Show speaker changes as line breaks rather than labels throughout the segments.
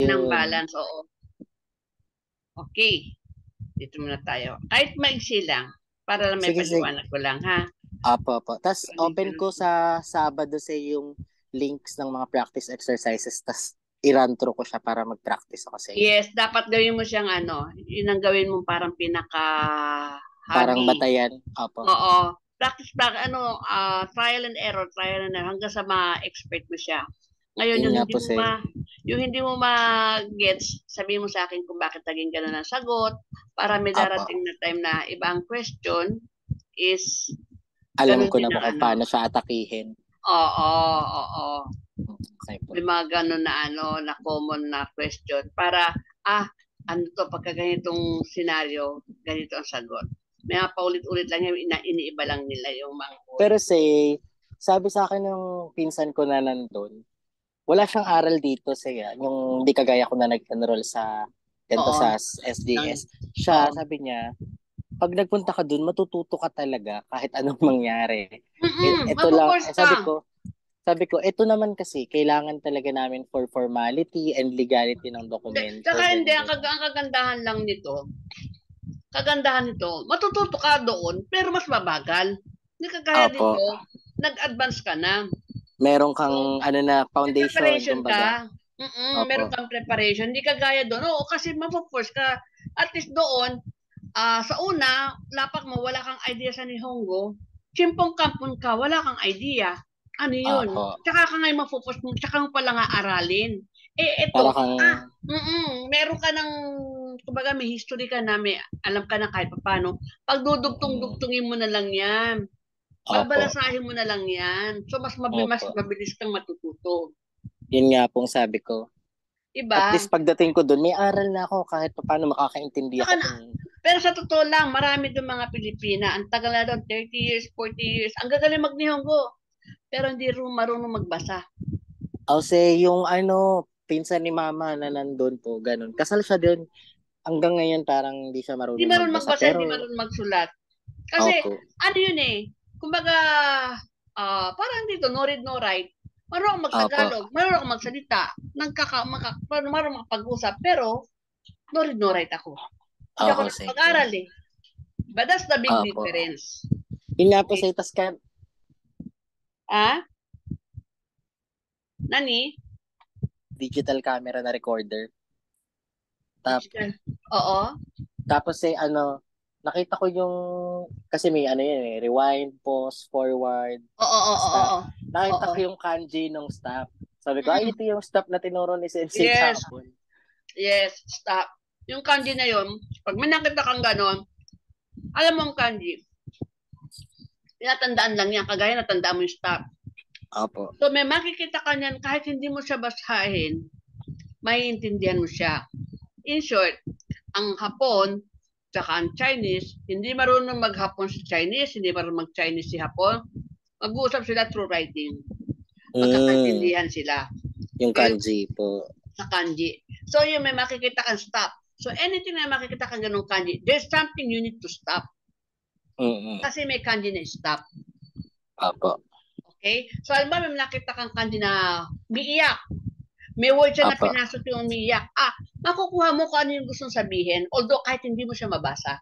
ng
Yun.
balance, oo. Okay. Dito muna tayo. Kahit maiksi lang, para lang may
Sige, sige.
paliwanag ko lang, ha?
Apo. Tapos open ko sa Sabado sa yung links ng mga practice exercises. Tapos i-run through ko siya para mag-practice ako sa inyo.
Yes, dapat gawin mo siyang yun ang gawin mo parang
Parang
pinaka-hobby.
batayan. Apo.
Oo. Trial and error, hanggang sa ma-expert mo siya. Ngayon,
Yun nga po sa
yung hindi mo ma-gets, sabihin mo sa akin kung bakit naging ganun ang sagot, para may
Apo.
darating na time na ibang question is
Alam
ganun
ko
din
na po
ang
kung paano siya atakihin.
Oo, oo.
Okay po.
May mga ganun na common na question para, ano to, pagka ganitong senaryo, ganito ang sagot. May mga paulit-ulit lang yung iniiba lang nila yung mga word.
Pero sabi sa akin ng pinsan ko na nandun, wala siyang aral dito siya. Yung hindi kagaya ko na nag-enroll sa ganito
Oo.
sa SDS. Siya,
Oo.
sabi niya, pag nagpunta ka dun, matututo ka talaga kahit anong mangyari. Ito lang,
Mapo-force ka.
sabi ko, ito naman kasi, kailangan talaga namin for formality and legality ng dokumento,
Tsaka hindi,
ganyan,
ang
ganyan.
kagandahan lang nito, matututo ka doon, pero mas mabagal. Hindi kagaya
Opo,
dito, nag-advance ka na.
meron
So,
kang,
may
foundation,
preparation
kumbaga.
ka.
Opo,
Meron kang preparation. Hindi kagaya doon. Oo, kasi mapo-force ka. At least doon, sa una, lapak mo, wala kang idea sa Nihongo. Chimpong kampon ka, wala kang idea. Ano yun?
opo.
Tsaka ka ngayon mapupos mo, tsaka mo pala nga aralin.
Para
Eto,
kang,
meron ka ng, kumbaga may history ka na, may alam ka na kahit paano. Pag
mm,
dudugtong-dugtungin mo na lang yan.
opo,
Babalasahin mo na lang yan. So, mas
opo.
mabilis kang matututo.
Yun nga pong sabi ko. At
Iba?
least pagdating ko dun, may aral na ako kahit paano makakaintindi
Saka
ako
na,
kung,
pero sa totoo lang, marami doon mga Pilipina. Ang tagal na doon, 30 years, 40 years. Ang gagaling mag-Nihongo. Pero hindi marunong magbasa.
yung pinsan ni mama na nandun po, ganun. Kasal siya dun. Hanggang ngayon parang hindi siya
Hindi
marunong
marunong
magbasa.
magbasa, hindi
Pero,
marunong magsulat. Kasi,
opo.
ano yun eh, kumbaga, parang dito, no read, no write. Marunong akong
Opo.
magtagalog, marunong akong magsalita, marunong makapag-usap, pero, no read, no write ako. Hindi ako
Opo,
nakapag-aral eh. But that's the big
Opo.
difference.
Yun nga po
Okay.
tas ka,
Ah? Nani?
digital camera na recorder.
Digital. Oo.
Tapos nakita ko yung, kasi may yun rewind, pause, forward,
Oo, oo, oo,
stop.
oo.
Nakita
Oo.
ko yung kanji ng stop. Sabi ko,
Mm.
ito yung stop na tinuro ni Sensei
Yes.
kahapon.
Yes. Stop. Yung kanji na yun, pag may nakita kang ganon, alam mo ang kanji, tinatandaan lang yan, kagaya natandaan mo yung stop.
Opo.
So may makikita ka niyan, kahit hindi mo siya basahin, maiintindihan mo siya. In short, ang Hapon, tsaka ang Chinese, hindi marunong maghapon si Chinese, hindi marunong mag-Chinese si Hapon, mag-uusap sila through writing. Magkakaintindihan sila.
Yung
Okay?
kanji po.
Sa kanji. So, yung may makikita kang stop. So, anything na makikita kang ganung kanji, there's something you need to stop. Kasi may kanji na stop.
Opo.
Okay? So, alam mo, may nakita kang kanji na umiiyak. May word siya na
Opo.
pinasok yung umiiyak. Makukuha mo kung ano yung gustong sabihin, although kahit hindi mo siya mabasa.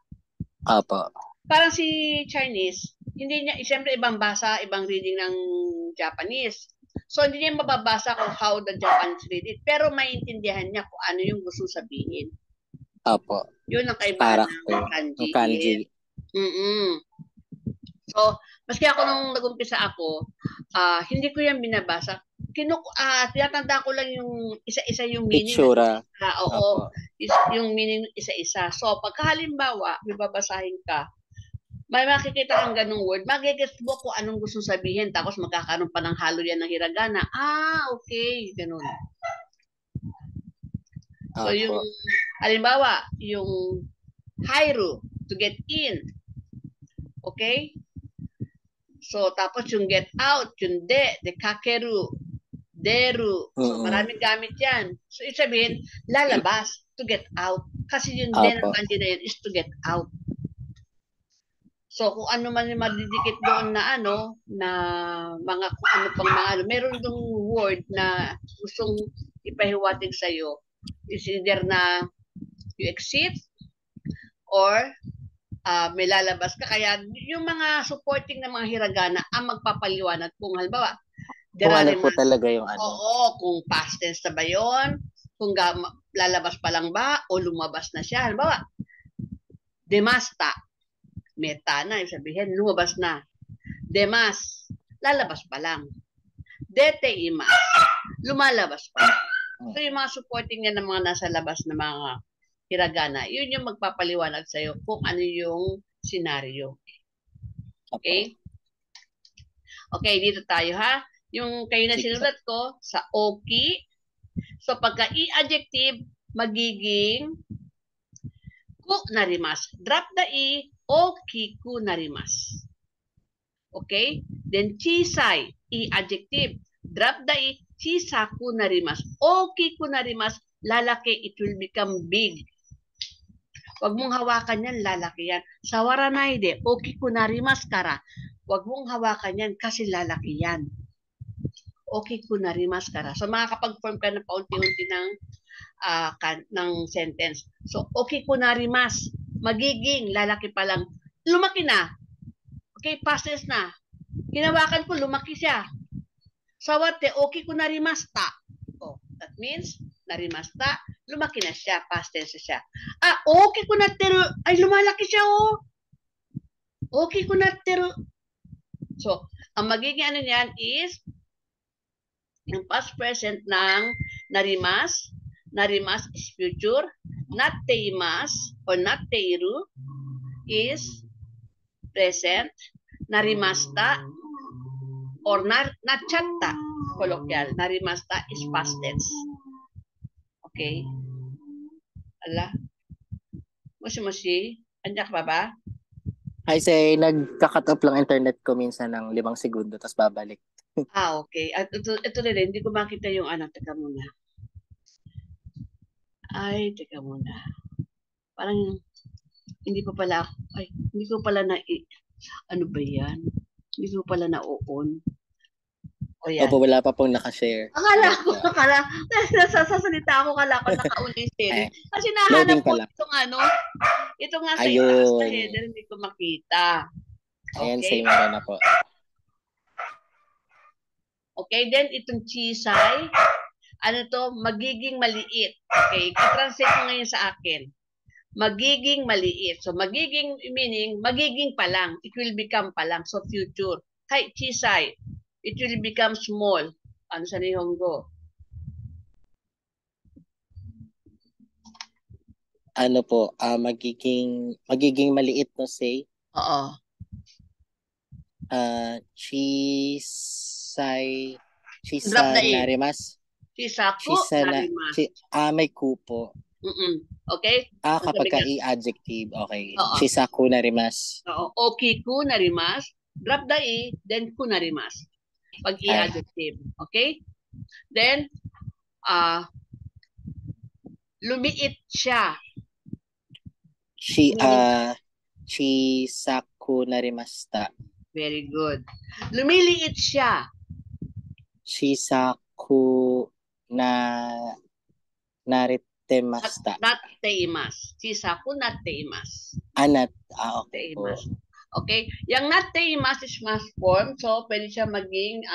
Opo.
Parang si Chinese, hindi niya, siyempre ibang basa, ibang reading ng Japanese. So, hindi niya mababasa kung how the Japanese read it, pero maintindihan niya kung ano yung gusto sabihin.
Opo.
Yun ang kaibahan
Character.
ng kanji.
Yung kanji.
Yes. So, maski ako nung nag-umpisa ako, hindi ko yan binabasa. Tinatanda ko lang yung isa-isa yung meaning.
Itsura.
Oo,
Opo.
yung meaning isa-isa. So, pagka halimbawa, may babasahin ka, may makikita kang ganung word, magigets mo kung anong gusto sabihin, tapos magkakaroon pa ng halo yan ng hiragana. Okay, ganun. So, yung, halimbawa, yung hairu, to get in. Okay? So, tapos yung get out, yung de kakeru, deru. So, maraming gamit yan. So, ibig sabihin, lalabas, to get out. Kasi yung de ng kanji na yun is to get out. So, kung ano man yung madidikit doon na na mga kung ano pang mga meron dong word na gustong ipahiwatig sa'yo is either na you exit or may lalabas ka. Kaya yung mga supporting na mga hiragana ang magpapaliwanag kung halimbawa,
Kung ano po talaga yung ano.
Oo, kung past tense na ba yun, kung lalabas pa lang ba o lumabas na siya. Halimbawa, demasta, meta na, yung sabihin, lumabas na. Demas, lalabas pa lang. Deteimas, lumalabas pa lang. So yung mga supporting niya ng mga nasa labas na mga hiragana, yun yung magpapaliwanag sa'yo kung ano yung scenario. Okay? Okay, dito tayo ha. Yung kayo na sinulat ko sa oki. So pagka i-adjective, magiging ku narimas. Drop the i, oki ku narimas. Okay? Then chisay, i-adjective. Drop the i, chisaku narimas. Oki ku narimas, lalaki, it will become big. Huwag mong hawakan yan, lalaki yan. Sawaranay de, oki ku narimas kara. Huwag mong hawakan yan kasi lalaki yan. Oki ku narimas kara. So makakapag-form ka na paunti-unti ng sentence. So, oki ku narimas. Magiging, lalaki pa lang. Lumaki na. Okay, past tense na. Hinawakan ko, lumaki siya. Sawate, oki ku narimasta. Oh, that means, narimasta, lumaki na siya, past tense siya. Oki ku natteru. Ay, lumalaki siya, oh. Oki ku natteru. So, ang magiging ano niyan is, yung past present ng narimas. Narimas is future. Natteimas or natteiru is present. Narimasta or nachatta, colloquial. Narimasta is past tense. Okay? Ala? Moshi? Andiyak pa ba?
Ay, say, nagka-cut off lang internet ko minsan ng 5 segundo, tapos babalik.
Okay. At ito rin, hindi ko makita yung ano. Teka muna. Teka muna. Parang, hindi ko pala na, ano ba yan? Hindi ko pala na-on. O yan.
Opo, wala pa pong nakashare.
Akala, nasasalita ako, akala ko naka-on yung sharing. Kasi nahanap ko ito nga sa itaas na header, hindi ko makita.
Ayan, say, meron na po.
Okay, then itong chisay, magiging maliit. Okay, i-translate ko ngayon sa akin. Magiging maliit. So, magiging meaning, magiging pa lang. It will become pa lang. So, future. Hay, chisay. It will become small. Ano sa Nihongo?
Ano po, magiging maliit, no, say?
Oo.
Chisay narimas.
Chisaku narimas.
May kupo.
Okay?
Kapag i-adjective, okay. Chisaku narimas.
Oo. Oki ku narimas. Drop the i, then ku narimas. Pag i-adjective. Okay? Then, lumiit siya.
Chisaku narimasta.
Very good. Lumiliit siya.
Chisaku narittemasta.
Natteimas. Chisaku natteimas.
Okay po.
Okay? Yung natteimas is mass form. So, pwede siya maging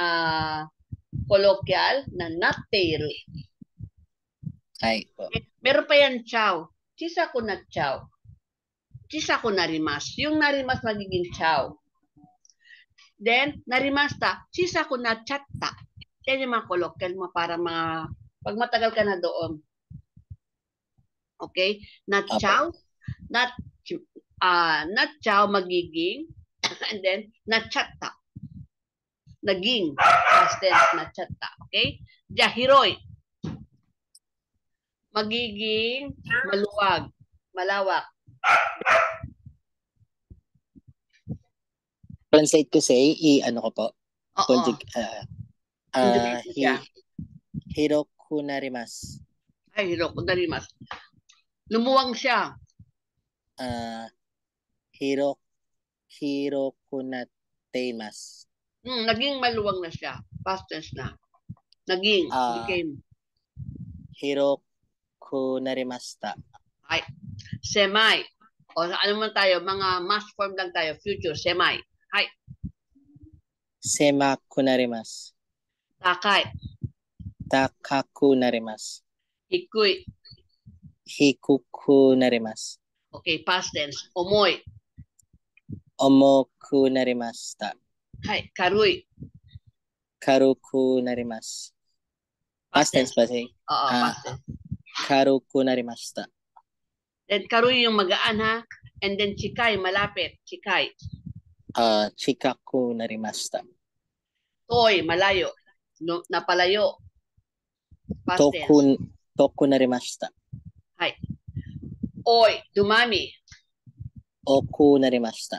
colloquial na natteiru.
Ay po.
Okay? Meron pa yan chow. Chisaku na chow. Chisaku narimas. Yung narimas magiging chow. Then, narimasta, chisaku na chatta. Yan yung mga colloquial mo para pag matagal ka na doon. Okay? Not chow, not chow magiging, and then, not chatta. Naging, past tense, not chatta. Okay? Jahiroy. Magiging maluwag, malawak.
Translate ko say, ano ko po?
Oo.
Hiroku narimas.
Ay, hiroku narimas. Lumuwang siya.
Hiroku nateimas.
Naging maluwang na siya. Past tense na. Naging, became.
Hiroku ku narimashita.
Ay, semi. O ano man tayo, mga mass form lang tayo, future, semi. Ay,
Semaku narimasu.
takay,
Takaku narimasu.
hikuy.
Hikuku narimasu.
Okay, past tense. Omoy.
Omoku narimashita.
Ay, karuy.
Karuku narimasu. Past tense ba siya?
Oo, past tense.
Karuku narimashita.
Then karuy yung magaan ha. And then chikay, malapit. Chikay.
Chikaku narimashita.
Toy, malayo. No, napalayo. Past tense.
Toku narimashita.
Ay. Oy, dumami.
Oku narimashita.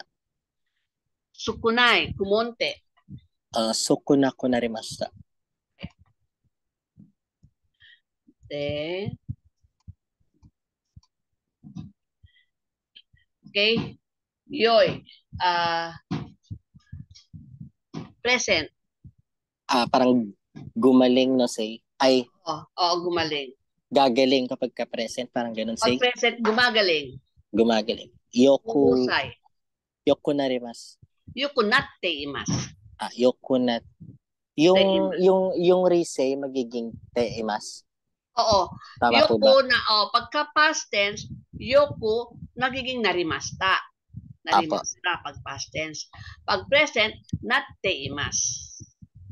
Sukunay, kumonte.
Sukunaku narimashita.
Then, okay. Yoy. Present.
Parang gumaling, no, say. Ay,
Gumaling.
gagaling kapag ka-present. Parang ganun, say.
Pag present, gumagaling.
Gumagaling.
Uhusay.
Yoku narimasu.
Yukunatte imasu.
Yoku na. Yung resay magiging teimasu.
Oo.
Tama
Yoku
po ba?
pagka past tense, yoku nagiging narimasta. Narimasta pag past tense. Pag present, natte imasu.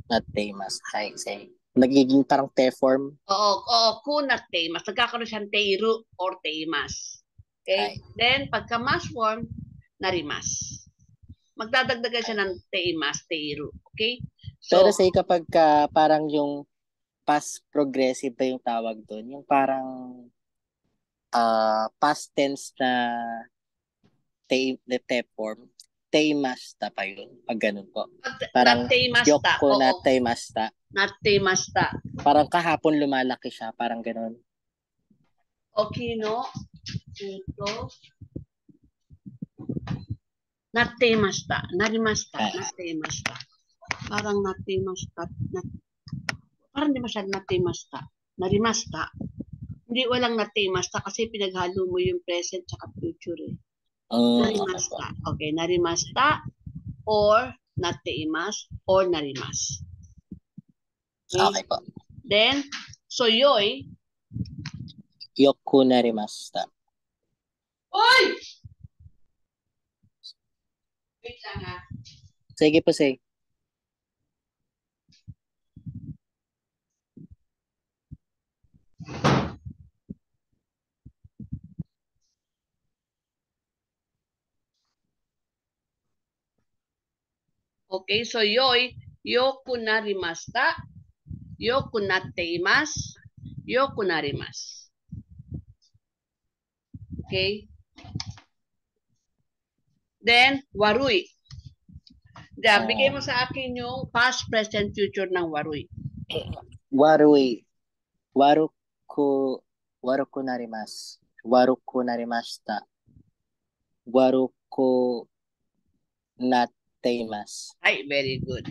Natte imasu. Hi, say. Nagiging parang te form.
Oo, kunatte imasu. Nagkakaroon siyang teiru or teimasu. Okay?
Hi.
Then, pagka mass form, narimas. Magdadagdagan siya ng teimas, teiru. Okay? So,
Pero say kapag parang yung past progressive ba yung tawag doon? Yung parang past tense na te form. Teimasta pa yun. Pag ganun po. Parang yoko na teimasta.
Natemasta.
Parang kahapon lumalaki siya. Parang ganun.
Okay, no? Ito. Natemasta. Narimasta. Natemasta. Parang natemasta. Parang di masyadong natemasta. Narimasta. Hindi walang natemasta kasi pinaghalo mo yung present at future eh. Narimasta. Okay, narimasta or nateimas or narimas.
Okay po.
Then, so yoy.
Yoku narimashita.
Oy! Wait lang ha.
Sige po, say.
Okay, so yoy, yoku narimasta, yoku natteimasu, yoku narimasu. Okay? Then, warui. Bigay mo sa akin yung past, present, future ng warui.
Warui. Waruku narimasu. Waruku narimashita. Waruku natteimasu.
Ay, very good.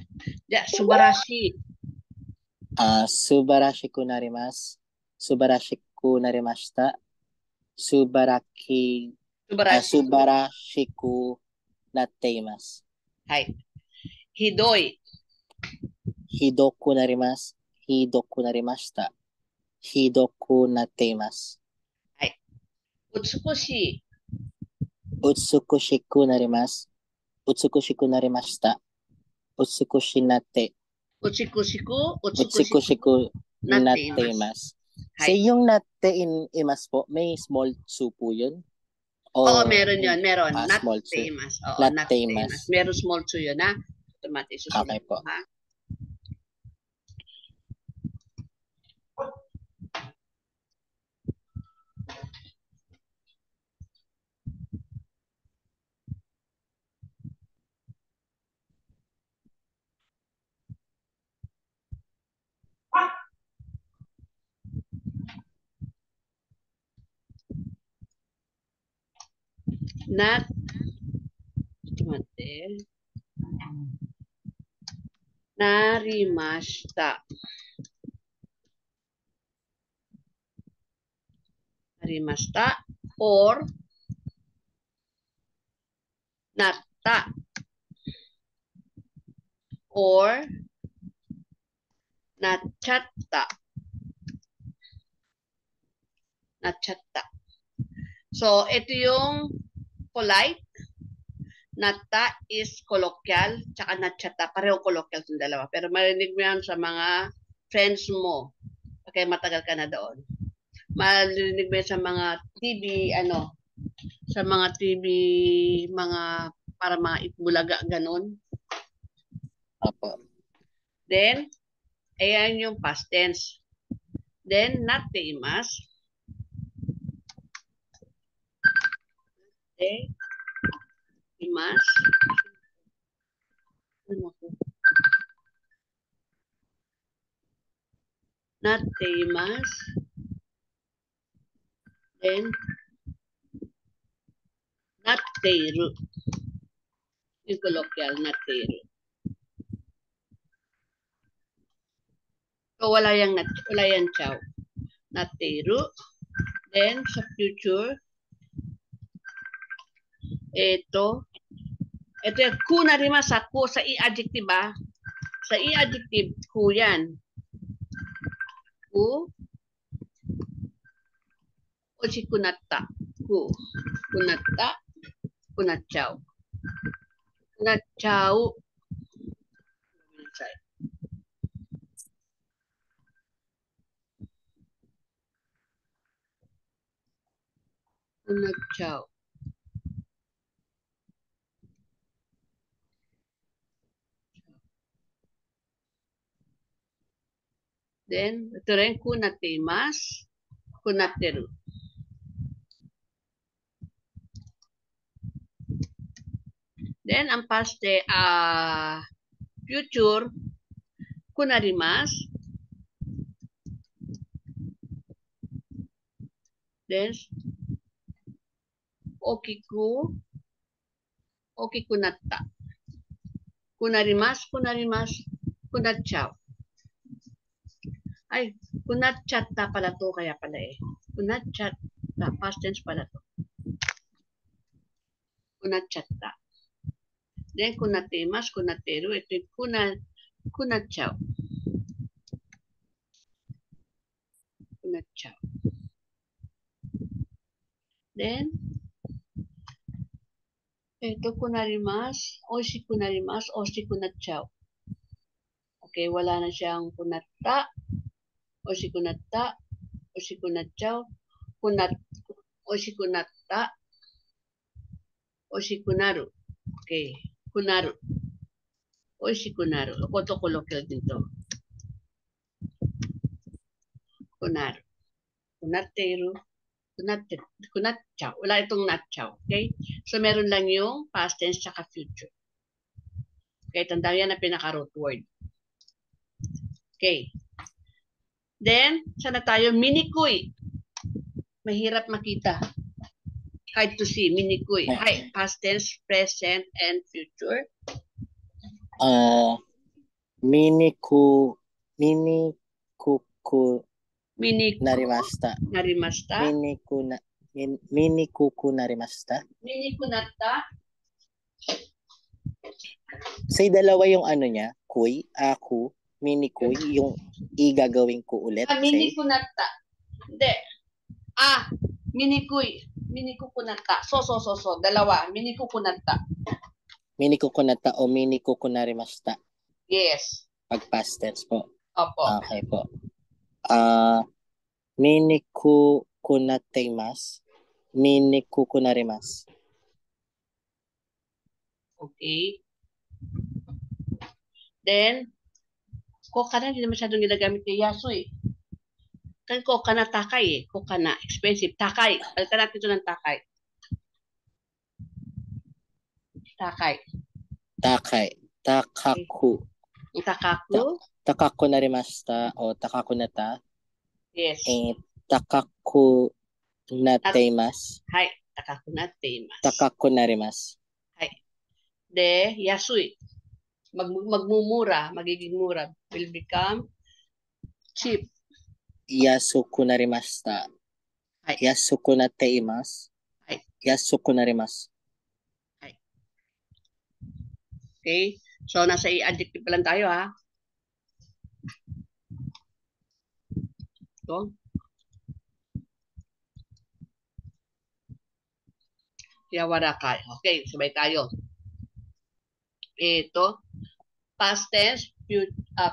Subarashi.
Subarashiku narimasu. Subarashiku narimashita. Subarashiku natteimasu.
Hay. Hidoi.
Hidoku narimasu. Hidoku narimashita. Hidoku natteimasu.
Hay. Utsukushi.
Utsukushiku narimasu. Utsukushiku narimashita. Utsukushi natte. Utsukushiku natteimasu. So yung natteimasu po, may small tsu po yun?
Oo, meron yun. Meron.
Small tsu.
Natteimasu. Oo, natteimasu. Meron small tsu yun ha. Automatic susunod.
Okay po.
Ha? Narimashita. narimashita or natta or nachatta. Nachatta. So, ito yung polite. Natta is colloquial, tsaka nachatta. Pareho colloquial yung dalawa. Pero marinig mo yan sa mga friends mo. Okay, matagal ka na doon. Marinig mo yan sa mga TV, sa mga TV, para mga itbulaga, ganun.
Apo.
Then, ayan yung past tense. Then, natteimasu. Imasu. Natteimasu. Then, natteiru. Yung colloquial, natteiru. So, wala yang chow. Natteiru. Then, sa future, ito yung ku narimasu sa ku, sa i-adjective ba? Sa i-adjective, ku yan. Ku. O si kunatta. Ku. Kunatta. Kunachao. Kunachao. Kunachao. Then, ito rin, kunateimasu, kunatteru. Then, ang past future, kunarimasu. Then, okiku, okikunatta. Kunarimasu, kunachao. Ay, kunachatta pala to, kaya pala eh. Kunachatta, past tense pala to. Kunachatta. Then, kunateimasu, kunatteru, ito yung kunachao. Kunachao. Then, ito kunarimasu, oshi kunachao. Okay, wala na siyang kunatta, oshi kunatta, oshi kunachao, oshi kunatta, oshi kunaru. Okay, kunaru. Oshi kunaru. Koto colloquial din to. Kunaru. Kunatteru. Kunachao. Wala itong nachao. Okay? So, meron lang yung past tense tsaka future. Okay, tandaan yan na pinaka-root word. Okay. Then, sana tayo? Minikui. Mahirap makita. Hard to see. Minikui. Hi. Past tense, present, and future.
Minikuku
narimashita.
Minikuku narimashita.
Minikunatta.
Say dalawa yung niya, kuy, aku, minikuy, yung igagawin ko ulit.
Minikunatta. Hindi. Minikuy. Minikukunatta. So. Dalawa. Minikukunatta.
Minikukunatta o minikukunarimashita.
Yes.
Pag past tense po.
Opo.
Okay po. Minikukunateimasu. Minikukunarimasu.
Okay. Then, kokana, hindi na masyadong ginagamit ni Yasu eh. Kasi kokana takay eh. Kokana, expensive. Takay. Palitan natin ito ng takay. Takay.
Takaku.
Takaku.
Takaku narimashita o takaku nata.
Yes.
Takaku nateimasu.
Hai. Takaku nateimasu.
Takaku narimasu.
Hai. De, yasui. Magmumura, magiging mura. Will become cheap.
Yasuku narimashita.
はい。
Yasuku natte imasu.
はい。
Yasuku narimasu.
Okay? So, nasa i-adjective pa lang tayo, ha? Ito. Yawarakai. Okay, sabay tayo. Ito. Past tense,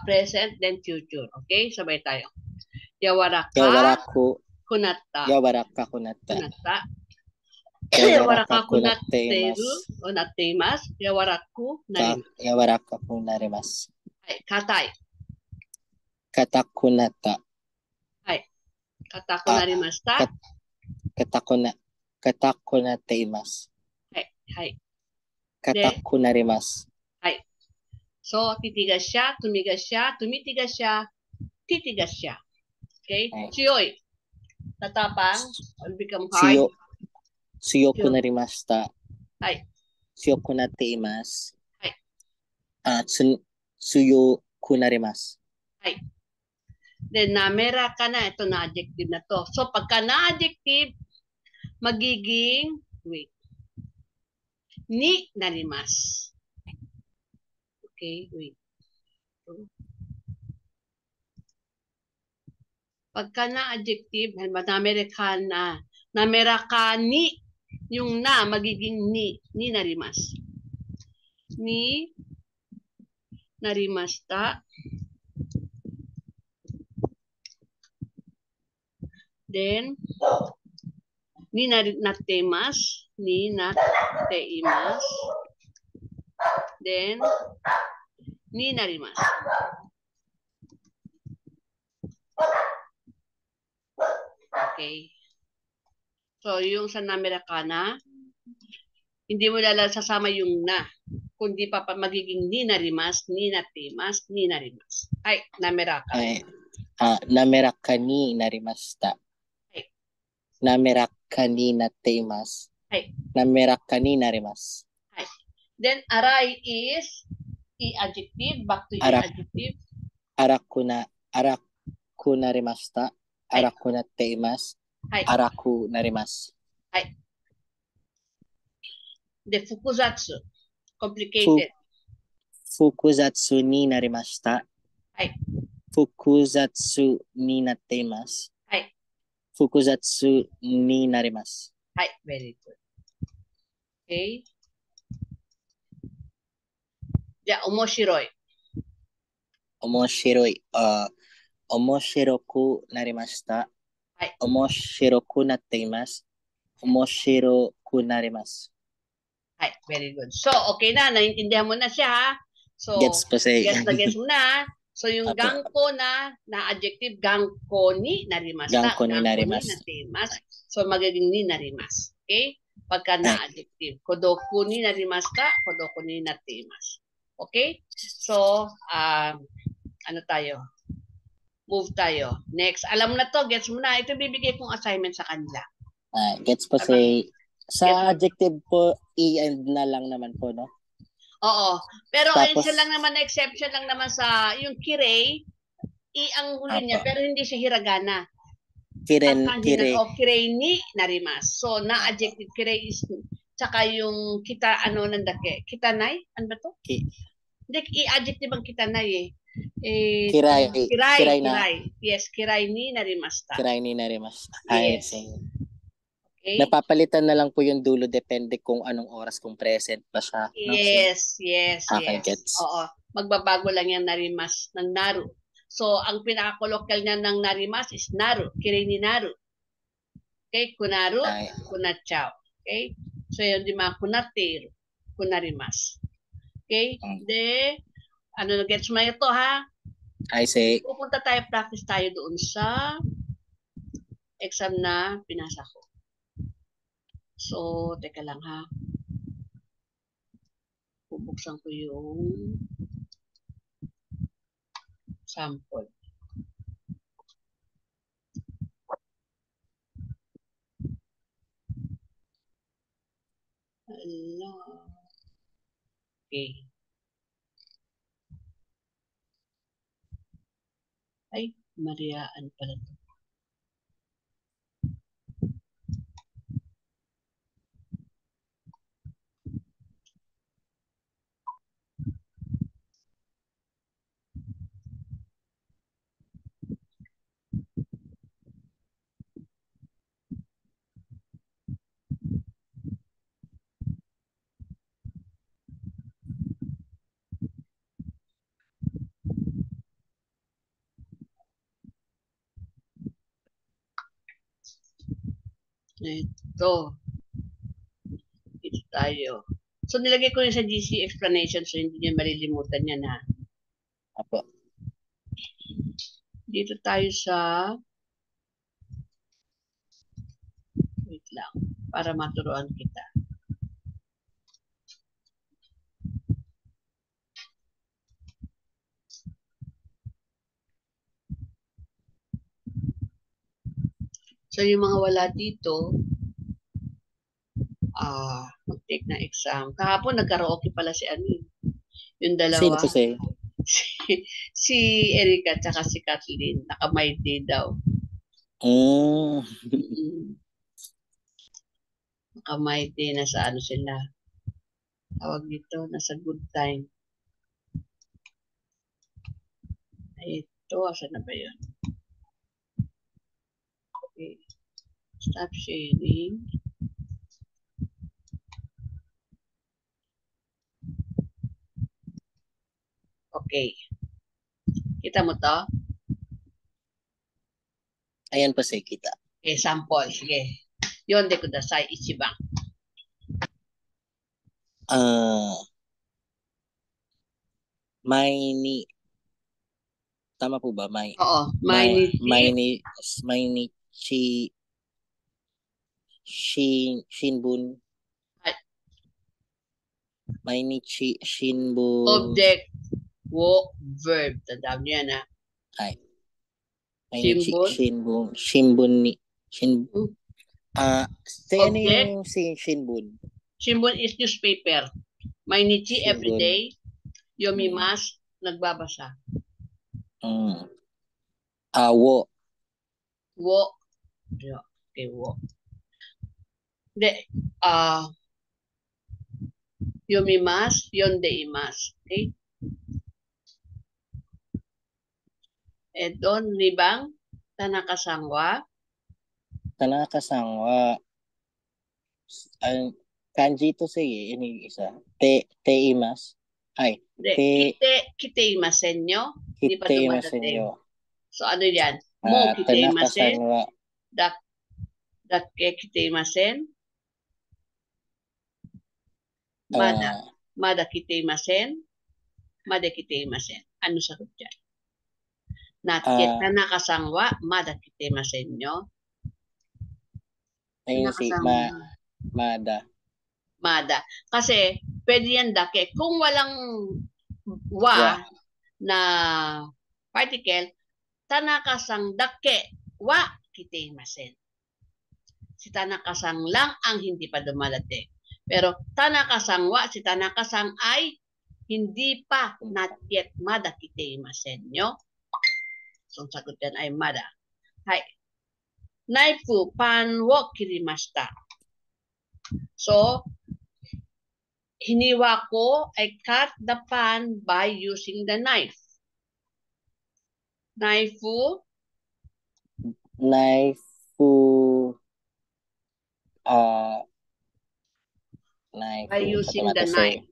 present, then future. Okay, sabay tayo. Yawaraka
Yawaraku.
kunatta.
Yawaraka kunatta.
Kunatta.
Yawaraka
Yawaraka
kunatte
kunatteru
imasu.
o natteimasu. Yawaraku narimasu.
Yawaraka narimasu.
はい。硬い。
Kataku natta.
はい。硬くなりました。
Kataku natte imasu.
はい。はい。で、
Kataku narimasu.
はい。So, titigas siya, tumigas siya, tumitigas siya, titigas siya. Okay?
はい。
Chiyoy. Tatapang. Will become hard.
Suyoku narimashita.
はい。
Suyoku natte imasu.
はい。
Suyoku narimasu.
はい。で、namera ka na. Ito na adjective na to. So, pagka na adjective, magiging, wait, ni narimasu. Okay, wait. Pagka na adjective, namera ka ni, yung na, magiging ni narimasu. Ni narimashita. Then, ni natteimasu. Ni natteimasu. Then, ni narimasu. Okay. So, yung sa namera ka na, hindi mo sasama yung na. Kundi pa magiging ni narimasu, ni natteimasu, ni narimasu. Ay, namera ka.
Ay. Namera ka ni narimashita.
はい。
Namera ka ni natteimasu.
はい。
Namera ka ni narimasu.
はい。Then, aray is i-adjective. Back to i-adjective.
Araku narimashita. Araku natteimasu.
はい。
Araku narimasu.
はい。で、複雑。complicated.
Fukuzatsu ni narimashita.
はい。
Fukuzatsu ni natteimasu.
はい。
Fukuzatsu ni narimasu.
はい。very good. Okay. じゃあ、面白い。
面白い。面白くなりました。
はい。
面白くなっています。面白くなります。
はい。very good. So, okay na. Naintindihan mo na siya, ha? So,
Gets po say.
gets mo na. So, yung
Apo.
gangko na adjective, gangko ni narimasta.
Gangko ni narimasu.
Natimasu. So, magiging ni narimasu. Okay? Pagka na adjective. Kodoku ni narimasta, kodoku ni natimasu. Okay? So, ano tayo? Move tayo. Next. Alam mo na to, gets mo na. Ito bibigay kong assignment sa kanila.
Gets po say. Sa adjective po, i-end na lang naman po, no?
Oo. Pero
Tapos,
isa lang naman na exception lang naman sa yung kirei, ang huli niya, pero hindi siya hiragana.
kirei.
O kirei ni narimas. So, na adjective kirei is, tsaka yung kita, ano nandake, kitanay? Ano ba to? Hindi, i-adjective ang kitanay eh. Kirai na. Yes, kirai ni narimasta.
Kirai ni narimasta.
Yes.
Okay. Napapalitan na lang po yung dulo depende kung anong oras kung present pa siya.
Yes.
Okay, gets.
Oo. Magbabago lang yan narimas ng naru. So, ang pinaka-colloquial niya ng narimas is naru. Kirei ni naru. Okay? Kunaru, kunachao. Okay? So, yun di mga kunateru. Kunarimas. Okay? De, ano, gets mo ito, ha?
I say.
Pupunta tayo, practice tayo doon sa exam na pinasa ko. So, teka lang, ha? Bubuksan ko yung sample. Okay. Ay, Mariaan pala to. Ito. Ito tayo. So, nilagay ko yun sa GC explanation so hindi niyo malilimutan yan ha.
Apo.
Dito tayo sa wait lang para maturuan kita. So, yung mga wala dito, mag-take na exam. Kahapon, nagkaraoke pala si Ani. Yung
Sino
dalawa.
po siya?
Si Erika at si Kathleen. Naka-my day daw. Naka-my day na sa ano sila. Tawag dito, nasa good time. Ito, asan na ba yun? Okay. Stop sharing. Okay. Kita mo to?
Ayan po siya, kita.
Okay, sample. Sige. Yonde kudasai, ichiban.
Tama po ba?
Oo.
Shinbun. Shinbun.
Object, wo, verb. Tandaan niyo yan ha.
Ay.
Shinbun.
Ano yung Shinbun?
Shinbun is newspaper. Mainichi everyday. Yomimas, nagbabasa.
Wo.
Wo. Okay, wo. De, yomimas, yondeimas. Okay? Eto, nibang, tanakasangwa.
Kanji to say ini isa. Teimas. Ay.
Kiteimasen nyo. Hindi pa dumadating. So, ano yan? Mo kiteimasen. Dakke kiteimasen. Mada kiteimasen. Mada kiteimasen. Ano sagot dyan? Tanakasangwa. Mada kiteimasen nyo.
Ayun si Mada. Kasi, pwede yan dake. Kung walang na particle, tanakasang dake wa kiteimasen. Si tanakasang lang ang hindi pa dumadating. Pero tanakasang wa, si tanakasang ay hindi pa, not yet, mada kiteimasen nyo. So, ang sagot yan ay mada. Hai. Naifu pan wo kirimashita. So, hiniwa ko, I cut the pan by using the knife. Naifu by using the knife.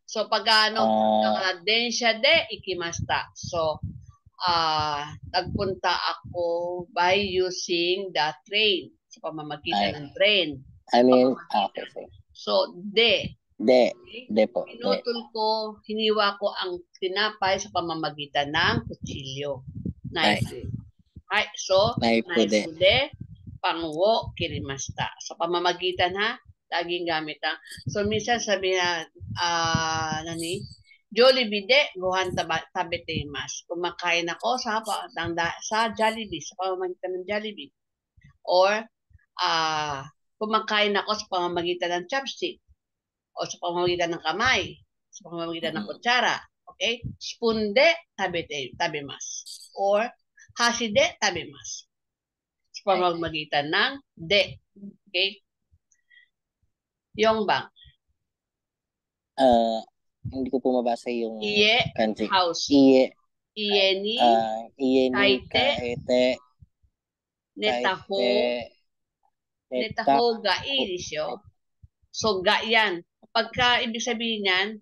So, pag densya de ikimasta. So, nagpunta ako by using the train. Sa pamamagitan ng train. Okay.
So, de
po.
Pinutol ko, hiniwa ko ang tinapay sa pamamagitan ng kutsilyo. Knife. Ay, so, knife de, pangwo kirimasta. Sa pamamagitan ha, laging gamit ha. So, minsan sabi na, Jollibee de, gohan tabeteimasu. Kumakain ako sa Jollibee, sa pamamagitan ng Jollibee. Or, kumakain ako sa pamamagitan ng chopstick. O sa pamamagitan ng kamay, sa pamamagitan ng kutsara. Okay? Spoon de, tabimas. Or, hashi de, tabimas. Sa pamamagitan ng de. Okay? Yung bang?
Hindi ko po mabasa yung kanji.
House. Iye ni, kaete, netaho ga irisyo. So, ga yan. Pagka ibig sabihin yan,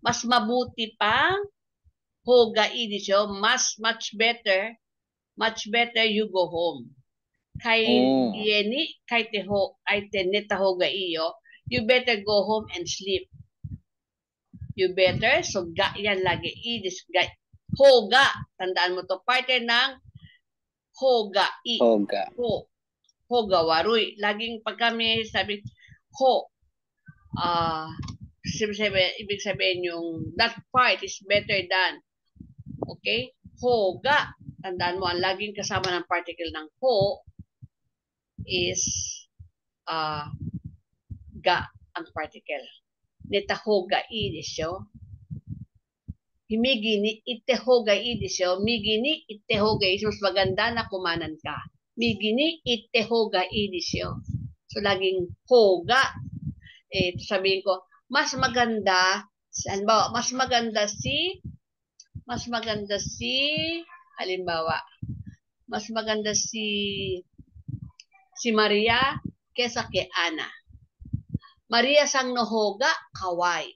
mas mabuti pa hoga inisyo, much better you go home. kay Yeni, kay Netaho ga iyo, you better go home and sleep. You better, so ga yan lagi, idis ga, hoga, tandaan mo to, partner ng hoga,
Hoga.
Hoga waruy. Laging pag kami sabi, ibig sabihin yung that part is better than. Okay? Hoga. Tandaan mo, ang laging kasama ng particle ng ho is ga ang particle. Netahoga i desyo. Himigi ni itehoga i desyo. Migi ni itehoga i. Mas maganda na kumanan ka. Migi ni itehoga i desyo. So, laging hoga. Sabihin ko, mas maganda, halimbawa, mas maganda si, halimbawa, mas maganda si Maria kesa kay Ana. Maria sang nohoga, kaway.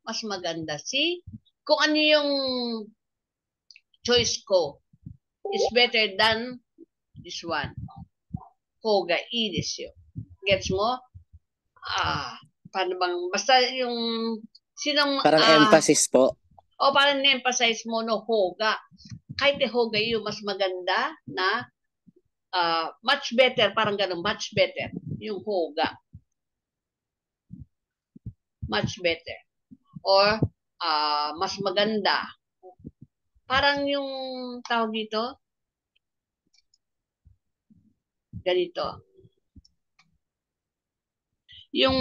Mas maganda si, kung ano yung choice ko, is better than this one. Hoga i desyo. Gets mo? Paano bang, basta yung, sinong,
Parang emphasis po.
O parang na-emphasize mo no hoga. Kahit hoga yung mas maganda na much better, parang ganun, much better yung hoga. Much better. Or mas maganda. Parang yung tawag dito, ganito. Yung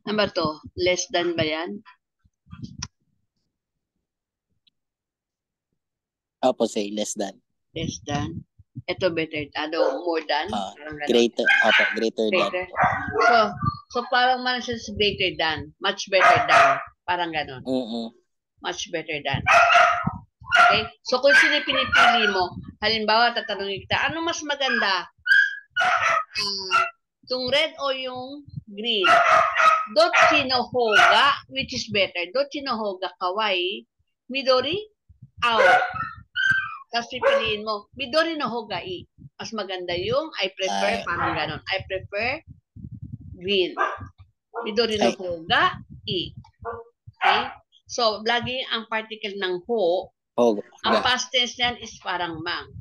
ano ba to? Less than ba yan?
Opo, say less than.
Less than. Ito better. More than.
Greater. Opo, greater than.
So parang man siya greater than. Much better than. Parang ganon. Much better than. Okay? So kung sino pinipili mo, halimbawa tatanungin kita, ano mas maganda? Yung red o yung green? Dochi no hoga, which is better? Dochi no hoga kawaii, midori, ao. Tapos pipiliin mo, midori no hoga i. Mas maganda yung I prefer, parang ganon. I prefer green. Midori no hoga i. Okay? So, lagi ang particle ng ho, ang past tense niyan is parang mang.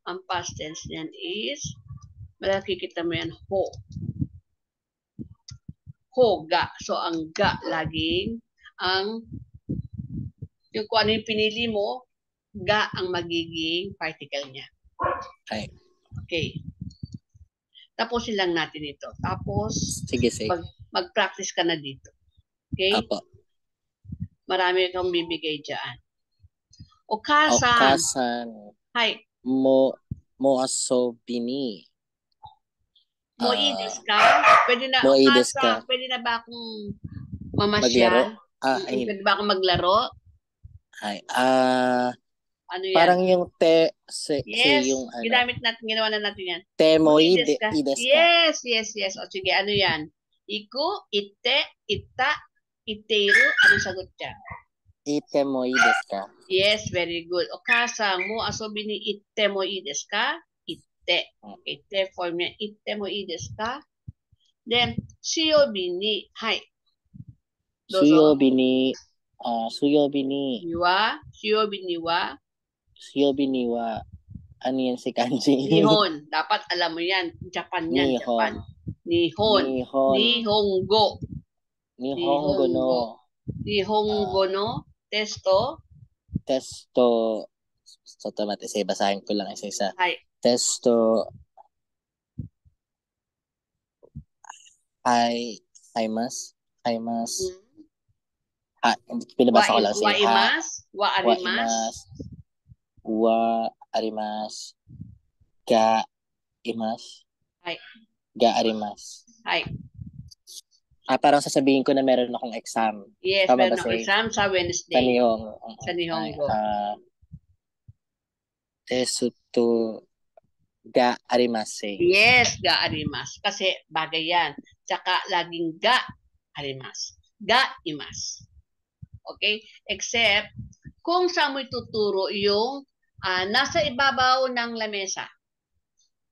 Ang past tense niyan is, makikita mo yan, ho. Hoga. So, ang ga laging, yung kung ano yung pinili mo, ga ang magiging particle niya. Okay. Tapusin lang natin ito. Tapos,
sige.
mag-practice ka na dito. Okay?
Apo.
Marami kang bibigay dyan. Okasan. Hi.
Mo asobini.
Moides ka? Pwede na, pwede na ba akong mamasyal? Pwede ba akong maglaro? Ano yan?
Parang yung
yes,
yung
ginawa na natin yan.
Temoides ka?
Yes. O sige, ano yan? Iku, ite, ita, iteru, ano sagot ka?
Itemoides ka?
Yes, very good. Okasa mo asobini itemoides ka? Ite form niya, itemoides ka? Then, suyobini, hi.
Suyobini
wa.
Suyobini wa. Ano yan si kanji?
Nihon. Dapat alam mo yan. Japan yan. Japan. Nihon. Nihongo. Nihongo no. Testo.
So, tamate. Basahin ko lang isa-isa.
Hi.
Testo. Haimas. Pinabasa ko lang siya.
Wa-arimas.
Wa-arimas. Ga-imas.
Hi.
Ga-arimas.
Hi.
Parang sasabihin ko na meron akong exam.
Yes, meron akong exam sa Wednesday. Sa Nihongo.
Tesuto ga-arimasu.
Yes, ga-arimas. Kasi bagay yan. Tsaka laging ga-arimas. Ga-imas. Okay? Except, kung saan mo ituturo yung
Nasa ibabaw ng lamesa.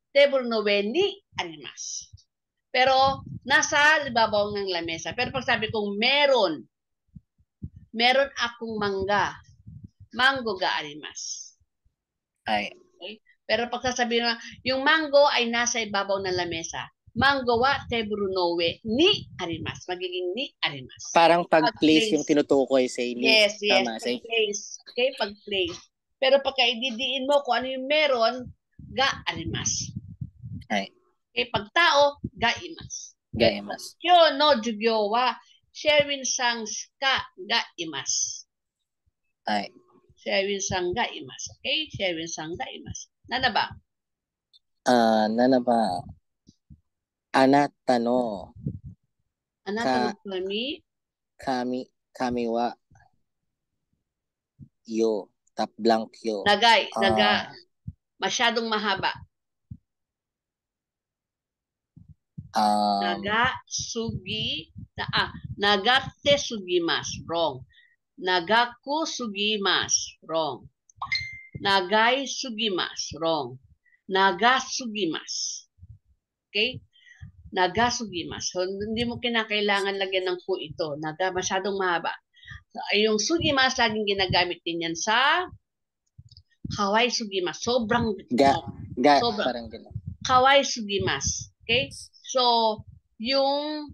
Table no ni arimasu. Pero nasa ibabaw ng lamesa. Pero pag sabi kong meron akong mangga. Mango ga arimasu.
Ay.
Okay? Pero pag sasabihin mo, yung mango ay nasa ibabaw ng lamesa. Mango wa teburu no ue ni arimasu. Magiging ni arimasu.
Parang pag-place yung tinutukoy, say ni.
Yes.
Tama, say.
Pag-place. Okay, pag-place. Pero pagka ididiin mo kung ano yung meron, ga arimasu.
Ay.
Okay, pag tao, ga imasu.
Ga imasu.
Kyo no jugyo wa Sherwin sang ka ga imasu.
Ay.
Sherwin sang ga imasu. Okay? Sherwin sang ga imasu. Nana ba?
Nana ba? Anata no.
Anata no
kami wa yo. Tap blank yo.
Naga. Masyadong mahaba. Nagate sugimasu. Wrong. Nagaku sugimasu. Wrong. Nagai sugimasu. Wrong. Nagasugimasu. Okay? Nagasugimasu. So, hindi mo kinakailangan lagyan ng ku ito. Masyadong mahaba. So, yung sugimasu, laging ginagamit din yan sa kawai sugimasu. Sobrang
parang gano'n.
Kawai sugimasu. Okay? So, yung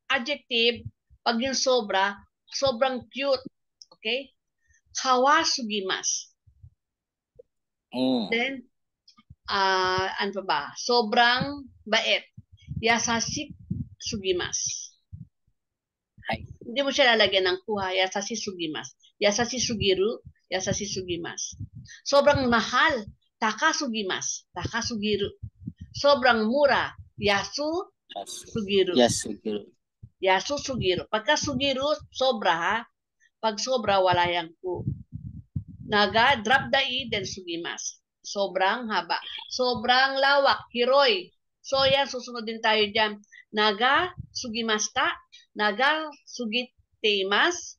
adjective, pag yung sobrang cute. Okay? Kawa sugimasu. Then, ano pa ba? Sobrang bait. Yasashi sugimasu. Hindi mo siya lalagyan ng kuha. Yasashi sugimasu. Yasashi sugiru. Yasashi sugimasu. Sobrang mahal. Taka sugimasu. Taka sugiru. Sobrang mura. Yasu sugiru. Yasu sugiru. Pagka sugiru, sobra ha. Pag sobra, wala yang ku. Naga, drop the i, then sugimasu. Sobrang haba. Sobrang lawak. Hiroy. So yan, susunod din tayo dyan. Naga sugimasta. Naga sugiteimasu.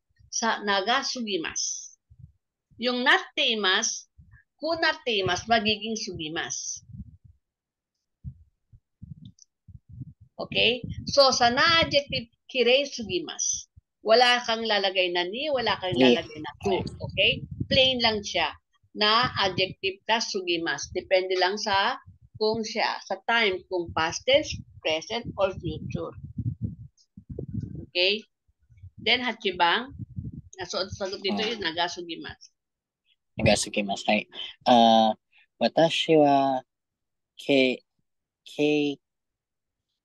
Naga sugimasu. Yung natteimasu, kung natteimasu, magiging sugimasu. Okay? So, sa na-adjective, kirei sugimasu. Wala kang lalagay na ni, wala kang lalagay na ku. Okay? Plain lang siya. Na adjective ka sugimasu. Depende lang sa kung siya, sa time, kung past tense, present, or future. Okay? Then, hachibang. Sagot dito yung nagasugimasu.
Nagasugimasu. Ay. Watashi wa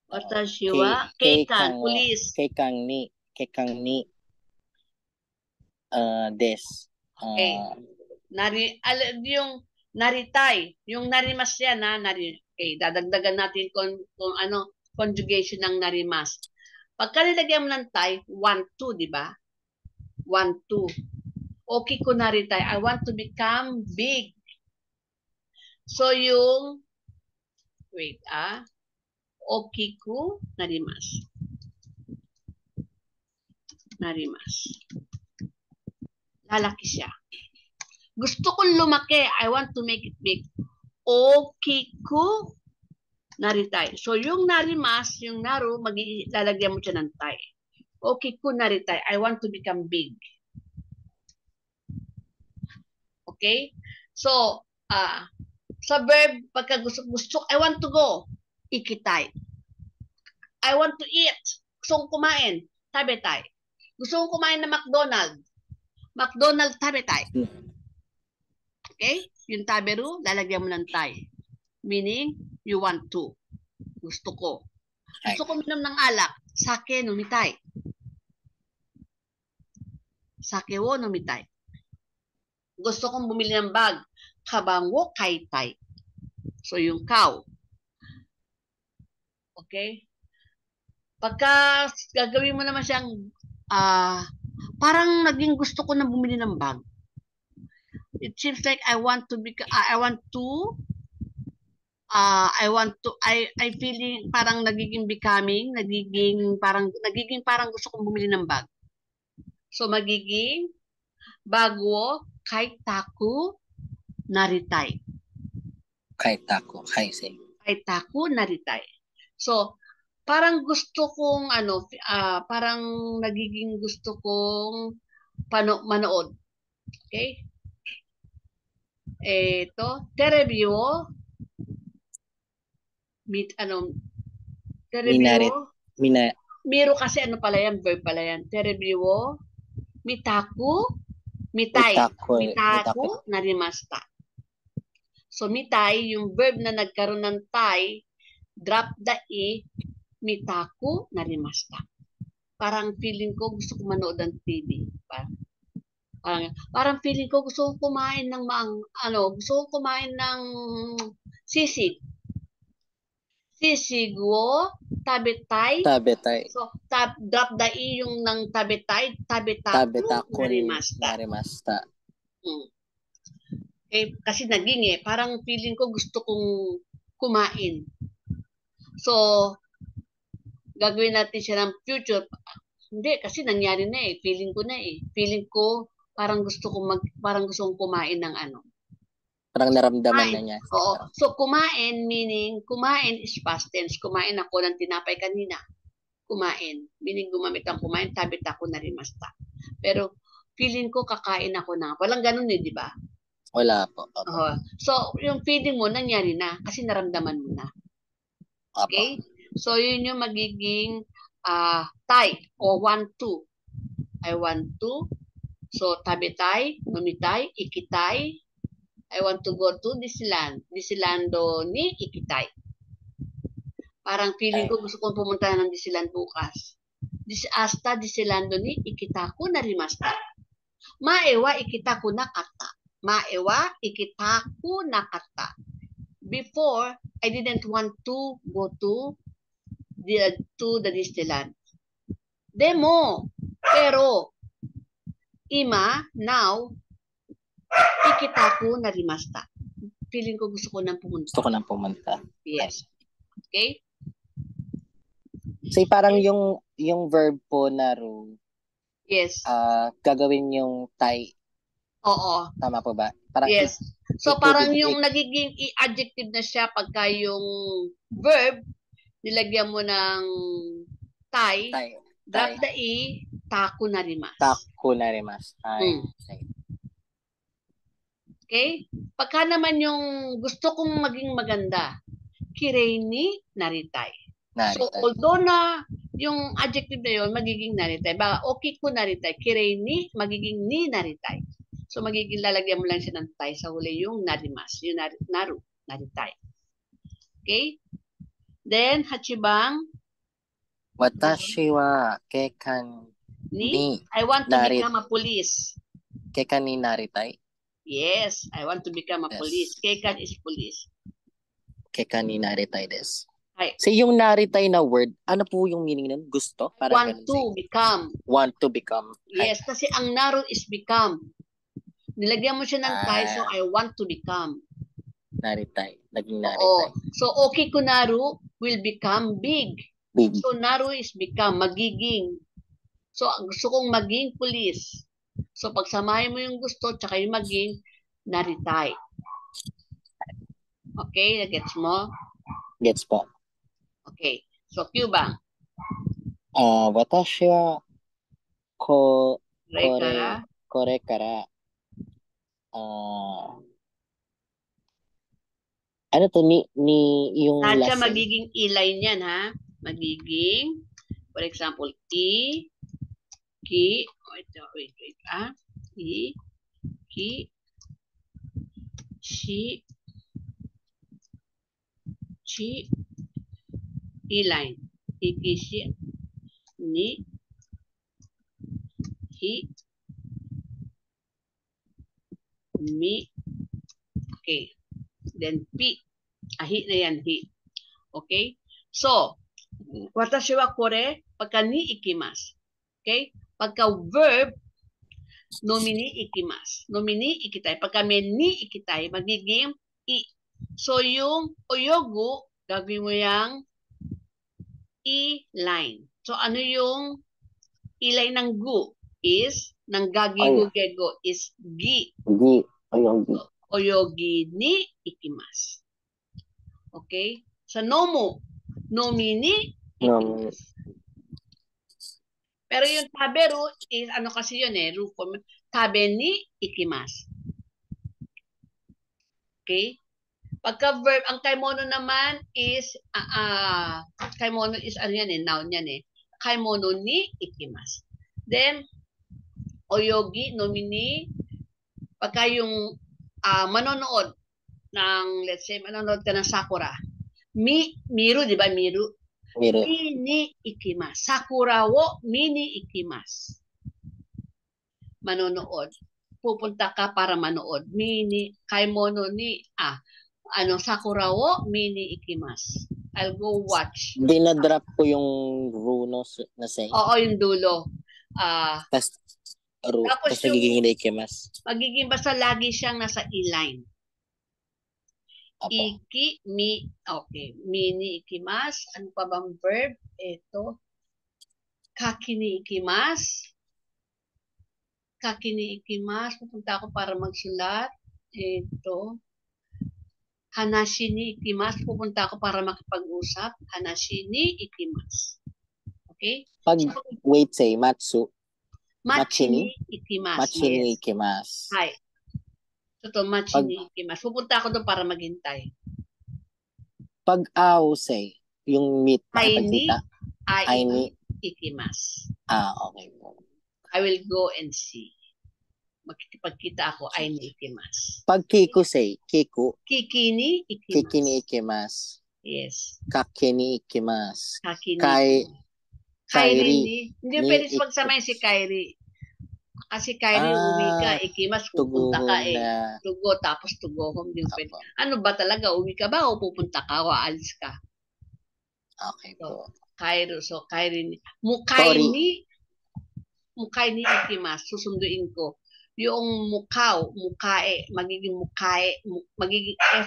Watashi wa keikan, police.
Keikan ni des.
Okay. Yung naritay, yung narimas yan ha, okay, dadagdagan natin kung ano, conjugation ng narimas. Pagka nilagyan mo ng tay, 1-2, di ba? 1-2. Okay ko naritay, I want to become big. So yung, wait okay ko narimas. Lalaki siya. Gusto kong lumaki. I want to make it big. Okiku naritay. So, yung narimas, yung naru, lalagyan mo siya ng tay. Okiku naritay. I want to become big. Okay? So, sa verb, pagka gusto, I want to go. Ikitay. I want to eat. Gusto kong kumain. Tabetay. Gusto kong kumain na McDonald's tabetay. Okay? Yung taberu, lalagyan mo ng tay. Meaning, you want to. Gusto ko. Gusto ko minom ng alak. Sake numitay. Sake wo numitay. Gusto kong bumili ng bag. Kabang wo kaitai. So, yung cow. Okay? Pagka gagawin mo naman siyang parang naging gusto ko na bumili ng bag. It seems like I feeling parang nagiging parang gusto kong bumili ng bag. So magiging bagwo kaitaku
naritai.
Kaitaku. Kaisei.
Kaitaku naritai. So, parang gusto kong parang nagiging gusto kong manood. Okay? Ito, terebi wo terebi wo miro kasi pala yan, verb pala yan. Terebi wo mitaku mitaku narimasta. So, mitai, yung verb na nagkaroon ng tai, drop the e, mitaku narimasta. Parang feeling ko gusto ko manood ng TV. Parang feeling ko gusto ko kumain ng gusto ko kumain ng sisig. Sisig wo tabetai. So, drop the e yung ng tabetai, tabetaku narimasta. Kasi naging parang feeling ko gusto kong kumain. So, gagawin natin siya ng future. Hindi, kasi nangyari na feeling ko na Feeling ko, parang gusto kong kumain ng
Parang naramdaman na niya.
Oo. So, kumain, meaning, kumain is past tense. Kumain ako ng tinapay kanina. Kumain. Meaning, gumamit ang kumain, tabit ako na rimasta. Pero, feeling ko, kakain ako na. Walang ganun di ba?
Wala po.
So, yung feeling mo, nangyari na kasi naramdaman mo na. Okay? So, yun yung magiging tai o want to. I want to. So, tabitai, numitai, ikitai. I want to go to Disneyland. Disneylando ni ikitai. Parang feeling ko gusto kong pumunta ng Disneyland bukas. Hasta Disneylando ni ikitaku narimasta. Maewa ikitaku nakata. Maewa ikitaku nakata. Before, I didn't want to go to the Disneyland. Demo. Pero, now, ikitaku narimasta. Feeling ko gusto ko nang pumunta.
Gusto ko nang pumunta.
Yes. Okay?
So, parang yung verb po naru.
Yes.
Gagawin yung tai.
Oo.
Tama po ba? Parang
yes. So, parang yung nagiging adjective na siya pagka yung verb, nilagyan mo ng tai. Drop the e, taku narimasu.
Taku narimasu.
Okay? Pagka naman yung gusto kong maging maganda, kirei ni naritai. So, although na yung adjective na yun, magiging naritai. Baka, okay ko naritai. Kirei ni, magiging ni naritai. So, magiging lalagyan mo lang siya ng tai sa huli yung narimas. Yung naru, naritai. Okay? Then, hachibang.
Watashi wa kekan ni
I want to become a police.
Kekan ni naritai?
Yes, I want to become a police. Kekan is police.
Kekan ni naritai desu.
Hi.
So, yung naritai na word, ano po yung meaning nun? Gusto?
Parang want to become.
Want to become.
Yes, kasi ang naru is become. Nilagyan mo siya ng tai, so I want to become.
Naritai. Naging naritai.
So, okay ko naru will become big. So, naru is become, magiging. So, gusto kong maging police. So, pagsamahin mo yung gusto, tsaka yung maging, naritai. Okay, gets mo?
Gets po.
Okay. So, Q bang?
Watashi wa kore kara ano to ni yung
lahat siya
lesson?
Magiging e-line yan, ha? Magiging, for example, wait, e-line. Ikishi, ni, hi, mi, okay. Then, pi. Hi na yan, hi. Okay? So, watashi wa kore, pagka ni ikimasu. Okay? Pagka verb, nomini ikimasu. Nomini ikitai. Pagka may ni ikitai, magiging i. So, yung oyogu, gagawin mo yung e-line. So, ano yung e-line ng gu? Is, ng gagi gugego, is gi.
Gi. Oyogi.
Oyogi ni ikimasu. Okay? Sa nomu, nomi ni ikimasu. Pero yung taberu is, ano kasi yun eh, ruko, tabe ni ikimasu. Okay? Pagka verb, ang kaimono naman is, kaimono is, ano yan eh, noun yan eh. Kaimono ni ikimasu. Then, oyogi, nomini, pagka yung manonood ng, let's say, manonood ka ng Sakura. Miru, di ba? Miru. Mi ni ikimasu. Sakura wo mi ni ikimasu. Manonood. Pupunta ka para manood. Mi ni, kaimono ni, Sakura wo mi ni ikimasu. I'll go watch.
Dinadrop ko yung runo na say.
Oo, yung dulo.
Tapos nagiging ikimasu.
Magiging basta lagi siyang nasa E-line. Iki, mi, okay. Mi ni ikimasu. Ano pa bang verb? Ito. Kaki ni ikimasu. Kaki ni ikimasu. Pupunta ako para magsulat. Ito. Hanashi ni ikimasu. Pupunta ako para makipag-usap. Hanashi ni ikimasu. Okay?
Wait, say, matsu.
Machi ni ikimasu.
Machi ni ikimasu.
Hi. Ito, machi ni ikimasu. Pupunta ako doon para maghintay.
Pag ao, say, yung meet na
pagkita.
Ai ni
ikimasu.
Okay po.
I will go and see. Makikipagkita ako, ai ni ikimasu.
Pag kiku, say, kiku.
Kiki ni ikimasu.
Kiki ni ikimasu.
Yes.
Kaki ni ikimasu.
Kaki ni
Kairi
ni. Hindi pwede pagsamahin si Kairi. Kasi Kairi uwi ka, ikimasu, pupunta ka eh. Tugo, tapos tugo home. Hindi pwede. Ano ba talaga? Uwi ka ba o pupunta ka o aalis ka?
Okay po.
Kairi. So, Kairi ni. Mukai ni ikimasu. Susunduin ko. Yung mukae, magiging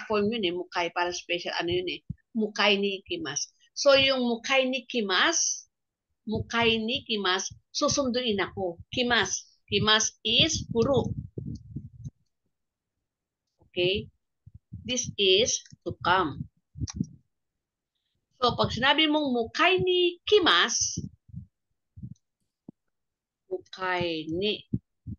F-form yun eh, mukae, para special, ano yun eh, mukai ni ikimasu. So, yung mukai ni kimasu, susunduin ako. Kimasu is puro. Okay? This is to come. So, pag sinabi mong mukai ni kimasu, mukai ni kimasu.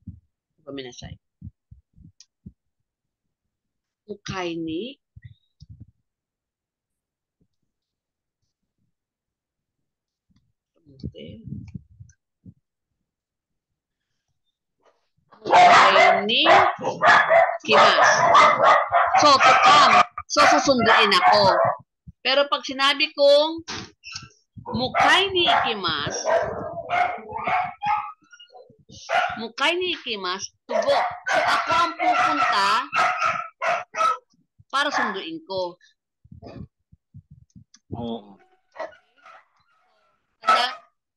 So, to come. So, susunduin ako. Pero pag sinabi kong mukai ni ikimasu, tugo. So, ako ang pupunta para sunduin ko.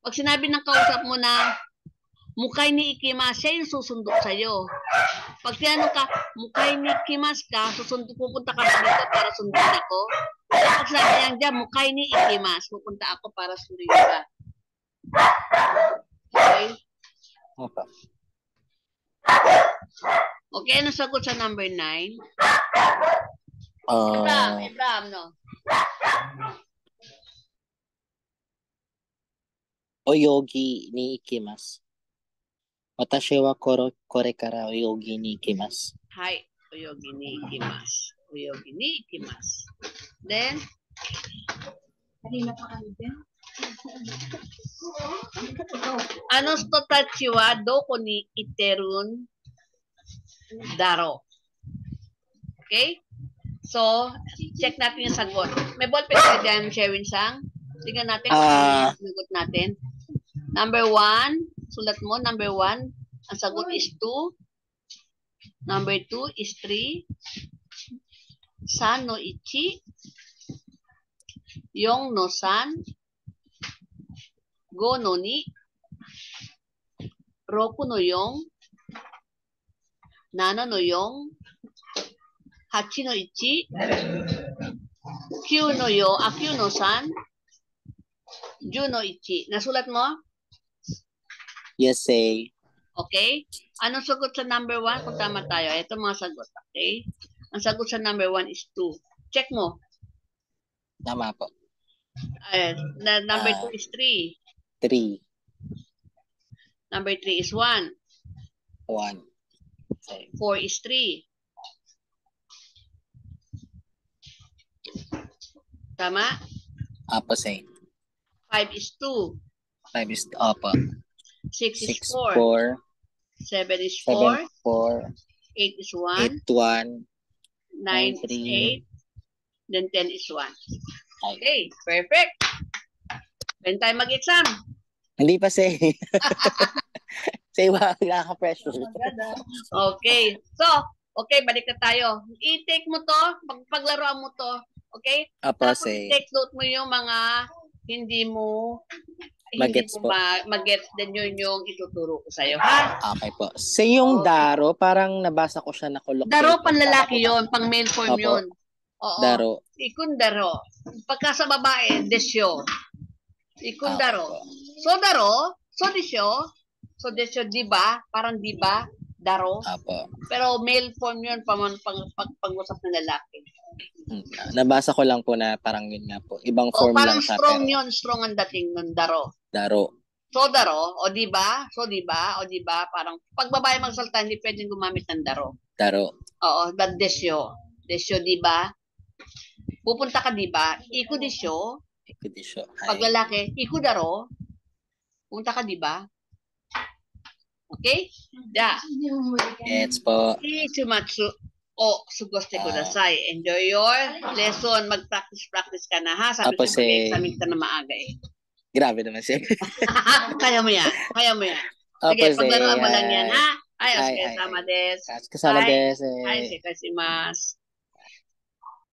Pag sinabi ng kausap mo na mukai ni ikimasu, siya yung susundo sa'yo. Pag tinanong ka, mukai ni ikimasu ka, pupunta ka dito para sunduin ako. Pag sinabi niyan dyan, mukai ni ikimasu, pupunta ako para sunduin ka. Okay? Okay, ano sagot sa number 9? Abraham, no?
Oyogi ni ikimasu. Watashi wa kore kara oyogi ni ikimasu.
Hai, oyogi ni ikimasu. Oyogi ni ikimasu. Then, ano to tachi wa doko ni iterun daro. Okay? So, check natin yung sagot. May ballpen ka dyan, Sherwin Sang? Tingnan natin kung ano yung sagot natin. Number 1, sulat mo, number 1, ang sagot is 2. Number 2 is 3. San no ichi. Yong no san. Go no ni. Roku no yong. Nana no yong. Hachi no ichi. Kyu no yo. Kyu no san. Ju no ichi. Nasulat mo?
Yes, say.
Okay? Anong sagot sa number 1? Kung tama tayo. Ito mga sagot. Okay? Ang sagot sa number 1 is 2. Check mo.
Tama po.
Number 2 is 3.
3.
Number 3 is 1.
1.
4 is 3. Tama?
Apo, sir.
5 is 2.
5 is, opo.
6 is
6,
4.
4.
7 is
7,
4.
4.
8 is 1.
8, 1.
9 is
3.
8. Then 10 is 1.
Ay.
Okay, perfect. When tayo mag-exam?
Hindi pa, sir. Say, wag nakaka-pressure.
Okay. So, okay, balik na tayo. I-take mo to, paglaruan mo to. Okay?
Apo,
Tapos
sir.
take note mo yung mga hindi mo
Mag-gets po.
mag-gets din yun yung ituturo ko sa'yo, ha?
Okay po. Sa yung daro, parang nabasa ko siya na kulok.
Daro, panlalaki yun, pang male form
Opo.
yun. Oo.
Daro.
Ikun daro. Pagka sa babae, desyo. Ikun daro.
po.
So daro, so desyo. So desyo, di ba? Parang di ba? Daro.
Apo.
Pero male form yun, pag-usap ng lalaki.
Nabasa ko lang po na parang yun nga po. Ibang
O,
form
parang
lang siya.
strong
Pero
yun, strong ang dating ng daro.
daro.
So daro, o di ba? So di ba? O di ba? Parang pag babae magsalta, hindi pwedeng gumamit ng daro.
Daro.
Oo, that desyo. Desyo, di ba? Pupunta ka, di ba? Iku desyo.
Ikudisyo.
Pag lalaki, iku daro. Pupunta ka, di ba? Okay? Da.
Gets po.
Ichimatsu o sugoste kudasai. Enjoy your lesson. Mag-practice ka na, ha? Sabi ko,
Apo,
mag-examine ka na maaga eh.
Grabe naman siya.
Kaya mo yan. Kaya mo yan.
Apo,
Sige, paglaruan mo lang yan, ha? Ay,
Ay,
okay,
ay,
sama
ay.
des.
Kasama
Ay,
des.
Ay, sikasimasu.